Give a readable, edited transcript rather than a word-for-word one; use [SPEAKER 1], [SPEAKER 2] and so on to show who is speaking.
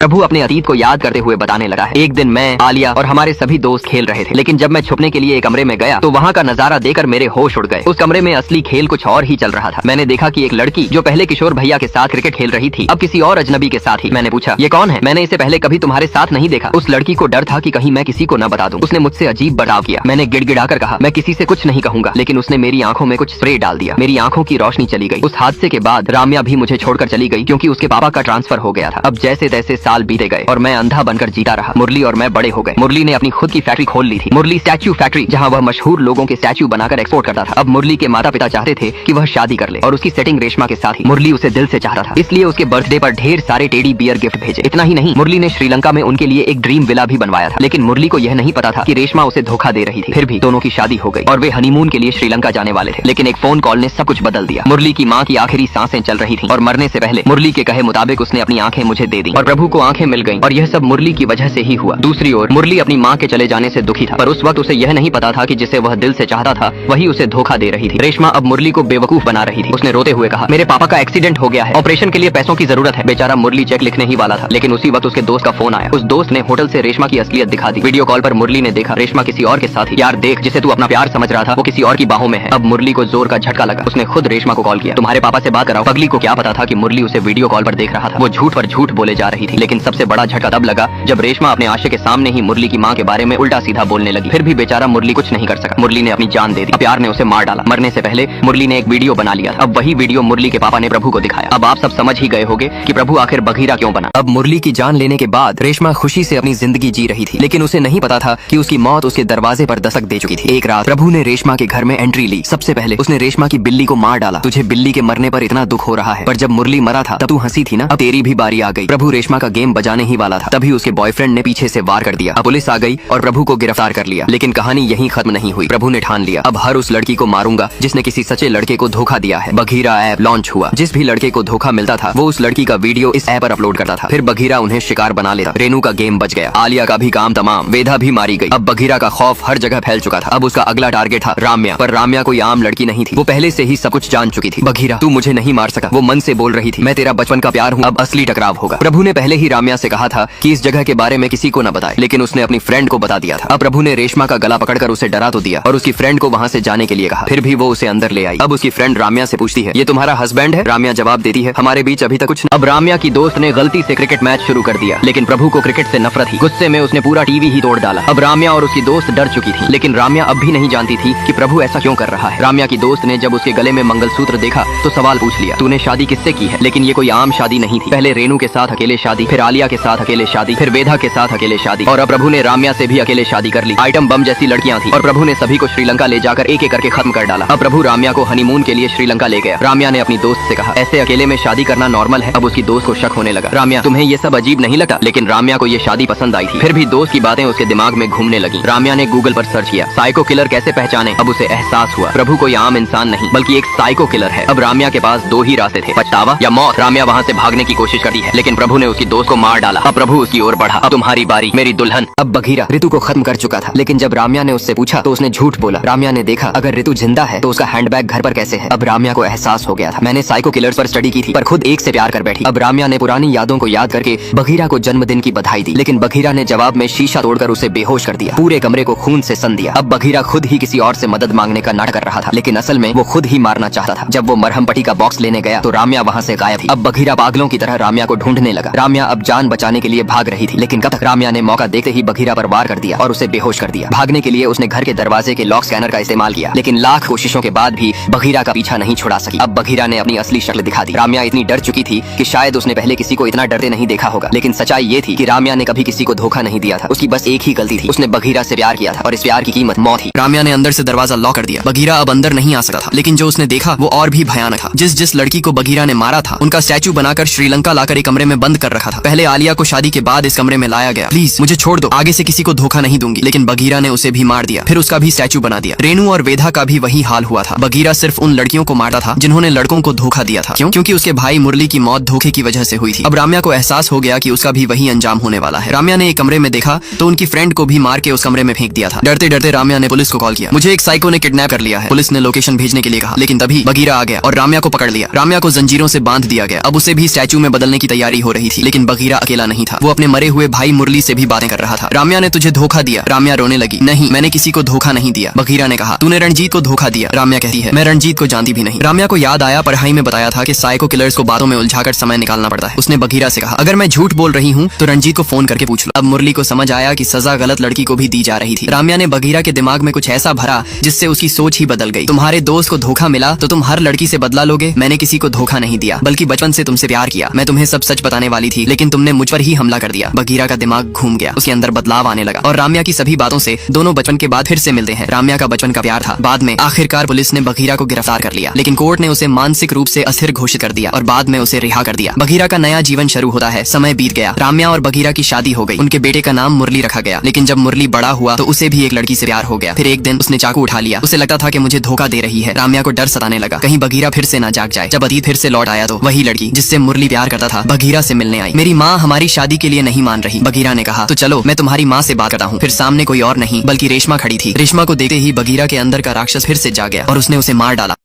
[SPEAKER 1] प्रभु अपने अतीत को याद करते हुए बताने लगा है। एक दिन मैं, आलिया और हमारे सभी दोस्त खेल रहे थे, लेकिन जब मैं छुपने के लिए एक कमरे में गया तो वहाँ का नजारा देखकर मेरे होश उड़ गए। उस कमरे में असली खेल कुछ और ही चल रहा था। मैंने देखा कि एक लड़की जो पहले किशोर भैया के साथ क्रिकेट खेल रही थी, अब किसी और अजनबी के साथ ही। मैंने पूछा, ये कौन है? मैंने इसे पहले कभी तुम्हारे साथ नहीं देखा। उस लड़की को डर था कि कहीं मैं किसी को न बता दूं। उसने मुझसे अजीब बर्ताव किया। मैंने गिड़गिड़ाकर कहा, मैं किसी से कुछ नहीं कहूंगा, लेकिन उसने मेरी आंखों में कुछ स्प्रे डाल दिया। मेरी आंखों की रोशनी चली गई। उस हादसे के बाद राम्या भी मुझे छोड़कर चली गई, क्योंकि उसके पापा का ट्रांसफर हो गया था। अब जैसे तैसे साल बीते गए और मैं अंधा बनकर जीता रहा। मुरली और मैं बड़े हो गए। मुरली ने अपनी खुद की फैक्ट्री खोल ली थी, मुरली स्टैच्यू फैक्ट्री, जहां वह मशहूर लोगों के स्टैच्यू बनाकर एक्सपोर्ट करता था। अब मुरली के माता पिता चाहते थे कि वह शादी कर ले और उसकी सेटिंग रेशमा के साथ ही। मुरली उसे दिल से चाहता था, इसलिए उसके बर्थडे पर ढेर सारे टेडी बियर गिफ्ट भेजे। इतना ही नहीं, मुरली ने श्रीलंका में उनके लिए एक ड्रीम विला भी बनवाया था। लेकिन मुरली को यह नहीं पता था कि रेशमा उसे धोखा दे रही थी। फिर भी दोनों की शादी हो गई और वे हनीमून के लिए श्रीलंका जाने वाले थे। लेकिन एक फोन कॉल ने सब कुछ बदल दिया। मुरली की माँ की आखिरी सांसें चल रही थी और मरने से पहले मुरली के कहे मुताबिक उसने अपनी आंखें मुझे दे दी और प्रभु को आंखें मिल गईं और यह सब मुरली की वजह से ही हुआ। दूसरी ओर मुरली अपनी माँ के चले जाने से दुखी था, पर उस वक्त उसे यह नहीं पता था कि जिसे वह दिल से चाहता था वही उसे धोखा दे रही थी। रेशमा अब मुरली को बेवकूफ बना रही थी। उसने रोते हुए कहा, मेरे पापा का एक्सीडेंट हो गया है, ऑपरेशन के लिए पैसों की जरूरत है। बेचारा मुरली चेक लिखने ही वाला था, लेकिन उसी वक्त उसके दोस्त का फोन आया। उस दोस्त ने होटल से रेशमा की असलियत दिखा दी। वीडियो कॉल पर मुरली ने देखा रेशमा किसी और के साथ ही। यार देख, जिसे तू अपना प्यार समझ रहा था वो किसी और की बाहों में है। अब मुरली को जोर का झटका लगा। उसने खुद रेशमा को कॉल किया, तुम्हारे पापा से बात कराओ। पगली को क्या पता था कि मुरली उसे वीडियो कॉल पर देख रहा था। वो झूठ पर झूठ बोले जा रही थी। लेकिन सबसे बड़ा झटका तब लगा जब रेशमा अपने आशिक के सामने ही मुरली की माँ के बारे में उल्टा सीधा बोलने लगी। फिर भी बेचारा मुरली कुछ नहीं कर सका। मुरली ने अपनी जान दे दी। प्यार ने उसे मार डाला। मरने से पहले मुरली ने एक वीडियो बना लिया। अब वही वीडियो मुरली के पापा ने प्रभु को दिखाया। अब आप सब समझ ही गए होंगे कि प्रभु आखिर बघीरा क्यों बना। अब मुरली की जान लेने के बाद रेशमा खुशी से अपनी जिंदगी जी रही थी, लेकिन उसे नहीं पता था कि उसकी मौत उसके दरवाजे पर दस्तक दे चुकी थी। एक रात प्रभु ने रेशमा के घर में एंट्री ली। सबसे पहले उसने रेशमा की बिल्ली को मार डाला। तुझे बिल्ली के मरने पर इतना दुख हो रहा है, पर जब मुरली मरा था तब तू हंसी थी ना। अब तेरी भी बारी आ गई। प्रभु रेशमा का गेम बजाने ही वाला था, तभी उसके बॉयफ्रेंड ने पीछे से वार कर दिया। अब पुलिस आ गई और प्रभु को गिरफ्तार कर लिया। लेकिन कहानी यहीं खत्म नहीं हुई। प्रभु ने ठान लिया, अब हर उस लड़की को मारूंगा जिसने किसी सच्चे लड़के को धोखा दिया है। बघीरा ऐप लॉन्च हुआ। जिस भी लड़के को धोखा मिलता था वो उस लड़की का वीडियो इस ऐप पर अपलोड करता था। फिर बघीरा उन्हें शिकार बना लेता। रेनू का गेम बच गया, आलिया का भी काम तमाम, वेदा भी मारी गई। अब बघीरा का खौफ हर जगह फैल चुका था। अब उसका अगला टारगेट था राम्या, पर राम्या कोई आम लड़की नहीं थी। वो पहले से ही सब कुछ जान चुकी थी। बघीरा, तू मुझे नहीं मार सका, वो मन से बोल रही थी। मैं तेरा बचपन का प्यार हूँ, अब असली टकराव होगा। प्रभु ने पहले ही राम्या से कहा था कि इस जगह के बारे में किसी को न बताए, लेकिन उसने अपनी फ्रेंड को बता दिया था। अब प्रभु ने रेशमा का गला पकड़कर उसे डरा तो दिया और उसकी फ्रेंड को वहाँ से जाने के लिए कहा। फिर भी वो उसे अंदर ले आई। अब उसकी फ्रेंड राम्या से पूछती है, ये तुम्हारा हस्बैंड है? राम्या जवाब देती है, हमारे बीच अभी तक कुछ नहीं। अब राम्या की दोस्त ने गलती से क्रिकेट मैच शुरू कर दिया, लेकिन प्रभु को क्रिकेट से नफरत थी। गुस्से में उसने पूरा टीवी ही तोड़ डाला। अब राम्या और उसकी दोस्त डर चुकी थी, लेकिन राम्या अब भी नहीं जानती थी कि प्रभु ऐसा क्यों कर रहा है। राम्या की दोस्त ने जब उसके गले में मंगलसूत्र देखा तो सवाल पूछ लिया, तूने शादी किससे की है? लेकिन ये कोई आम शादी नहीं थी। पहले रेनू के साथ अकेले शादी, फिर आलिया के साथ अकेले शादी, फिर वेदा के साथ अकेले शादी, और अब प्रभु ने राम्या से भी अकेले शादी कर ली। आइटम बम जैसी लड़कियां थी और प्रभु ने सभी को श्रीलंका ले जाकर एक एक करके खत्म कर डाला। अब प्रभु राम्या को हनीमून के लिए श्रीलंका ले गया। राम्या ने अपनी दोस्त से कहा, ऐसे अकेले में शादी करना नॉर्मल है। अब उसकी दोस्त को शक होने लगा, राम्या तुम्हें ये सब अजीब नहीं लगता? लेकिन राम्या को ये शादी पसंद आई थी। फिर भी दोस्त की बातें उसके दिमाग में घूमने लगी। राम्या ने गूगल पर सर्च किया, साइको किलर कैसे पहचाने। अब उसे एहसास हुआ प्रभु कोई आम इंसान नहीं बल्कि एक साइको किलर है। अब राम्या के पास दो ही रास्ते थे, पछतावा या मौत। राम्या वहाँ से भागने की कोशिश करती है, लेकिन प्रभु ने उसकी दोस्त को मार डाला। अब प्रभु उसकी ओर बढ़ा, अब तुम्हारी बारी मेरी दुल्हन। अब बघीरा ऋतु को खत्म कर चुका था, लेकिन जब राम्या ने उससे पूछा तो उसने झूठ बोला। राम्या ने देखा अगर ऋतु जिंदा है तो उसका हैंडबैग घर पर कैसे है। अब राम्या को एहसास हो गया था, मैंने साइको किलर्स पर स्टडी की थी पर खुद एक से प्यार कर बैठी। अब राम्या ने पुरानी यादों को याद करके बघीरा को जन्मदिन की बधाई दी, लेकिन बघीरा ने जवाब में शीशा तोड़कर उसे बेहोश कर दिया, पूरे कमरे को खून से सन दिया। अब बघीरा खुद ही किसी और से मदद मांगने का नाटक कर रहा था, लेकिन असल में वो खुद ही मारना चाहता था। जब वो मरहम पट्टी का बॉक्स लेने गया तो राम्या वहाँ से गायब थी। अब बघीरा पागलों की तरह राम्या को ढूंढने लगा। राम्या अब जान बचाने के लिए भाग रही थी, लेकिन कब तक? राम्या ने मौका देखते ही बघीरा पर वार कर दिया और उसे बेहोश कर दिया। भागने के लिए उसने घर के दरवाजे के लॉक स्कैनर का इस्तेमाल किया, लेकिन लाख कोशिशों के बाद भी बघीरा का पीछा नहीं छुड़ा सकी। अब बघीरा ने अपनी असली शक्ल दिखा दी। राम्या इतनी डर चुकी थी कि शायद उसने पहले किसी को इतना डरते नहीं देखा होगा, लेकिन सच्चाई ये थी कि राम्या ने कभी किसी को धोखा नहीं दिया था। उसकी बस एक ही गलती थी, उसने बघीरा से प्यार किया था और इस प्यार की कीमत मौत थी। राम्या ने अंदर से दरवाजा लॉक कर दिया। बघीरा अब अंदर नहीं आ सकता था, लेकिन जो उसने देखा वो और भी भयानक था। जिस लड़की को बघीरा ने मारा था उनका स्टैचू बनाकर श्रीलंका लाकर एक कमरे में बंद कर रखा था। पहले आलिया को शादी के बाद इस कमरे में लाया गया। प्लीज मुझे छोड़ दो, आगे से किसी को धोखा नहीं दूंगी, लेकिन बघीरा ने उसे भी मार दिया। फिर उसका भी स्टैचू बना दिया। रेनू और वेदा का भी वही हाल हुआ था। बघीरा सिर्फ उन लड़कियों को मारता था जिन्होंने लड़कों को धोखा दिया था। क्यों? क्योंकि उसके भाई मुरली की मौत धोखे की वजह से हुई थी। अब राम्या को एहसास हो गया कि उसका भी वही अंजाम होने वाला है। राम्या ने एक कमरे में देखा तो उनकी फ्रेंड को भी मार के उस कमरे में फेंक दिया था। डरते डरते राम्या ने पुलिस को कॉल किया, मुझे एक साइको ने किडनैप कर लिया है। पुलिस ने लोकेशन भेजने के लिए कहा, लेकिन तभी बघीरा आ गया और राम्या को पकड़ लिया। राम्या को जंजीरों से बांध दिया गया। अब उसे भी स्टैचू में बदलने की तैयारी हो रही थी, लेकिन
[SPEAKER 2] बघीरा अकेला नहीं था, वो अपने मरे हुए भाई मुरली से भी बातें कर रहा था। राम्या ने तुझे धोखा दिया। राम्या रोने लगी। नहीं, मैंने किसी को धोखा नहीं दिया। बघीरा ने कहा, तूने रणजीत को धोखा दिया। राम्या कहती है, मैं रणजीत को जानती भी नहीं। राम्या को याद आया पढ़ाई में बताया था कि साइको किलर्स को बातों में उलझाकर समय निकालना पड़ता है। उसने बघीरा से कहा, अगर मैं झूठ बोल रही हूँ तो रणजीत को फोन करके पूछ लो। अब मुरली को समझ आया कि सजा गलत लड़की को भी दी जा रही थी। राम्या ने बघीरा के दिमाग में कुछ ऐसा भरा जिससे उसकी सोच ही बदल गई। तुम्हारे दोस्त को धोखा मिला तो तुम हर लड़की से बदला लोगे? मैंने किसी को धोखा नहीं दिया, बल्कि बचपन से तुमसे प्यार किया। मैं तुम्हें सब सच बताने वाली थी, लेकिन तुमने मुझ पर ही हमला कर दिया। बघीरा का दिमाग घूम गया, उसके अंदर बदलाव आने लगा और राम्या की सभी बातों से दोनों बचपन के बाद फिर से मिलते हैं। राम्या का बचपन का प्यार था। बाद में आखिरकार पुलिस ने बघीरा को गिरफ्तार कर लिया, लेकिन कोर्ट ने उसे मानसिक रूप से अस्थिर घोषित कर दिया और बाद में उसे रिहा कर दिया। बघीरा का नया जीवन शुरू होता है। समय बीत गया। राम्या और बघीरा की शादी हो गई। उनके बेटे का नाम मुरली रखा गया। लेकिन जब मुरली बड़ा हुआ तो उसे भी एक लड़की से प्यार हो गया। फिर एक दिन उसने चाकू उठा लिया। उसे लगता था कि मुझे धोखा दे रही है। राम्या को डर सताने लगा, कहीं बघीरा फिर से ना जाग जाए। जब अतीत फिर से लौट आया तो वही लड़की जिससे मुरली प्यार करता था बघीरा से मिलने आई। मेरी माँ हमारी शादी के लिए नहीं मान रही। बघीरा ने कहा, तो चलो मैं तुम्हारी माँ से बात करता हूँ। फिर सामने कोई और नहीं बल्कि रेशमा खड़ी थी। रेशमा को देखते ही बघीरा के अंदर का राक्षस फिर से जाग गया और उसने उसे मार डाला।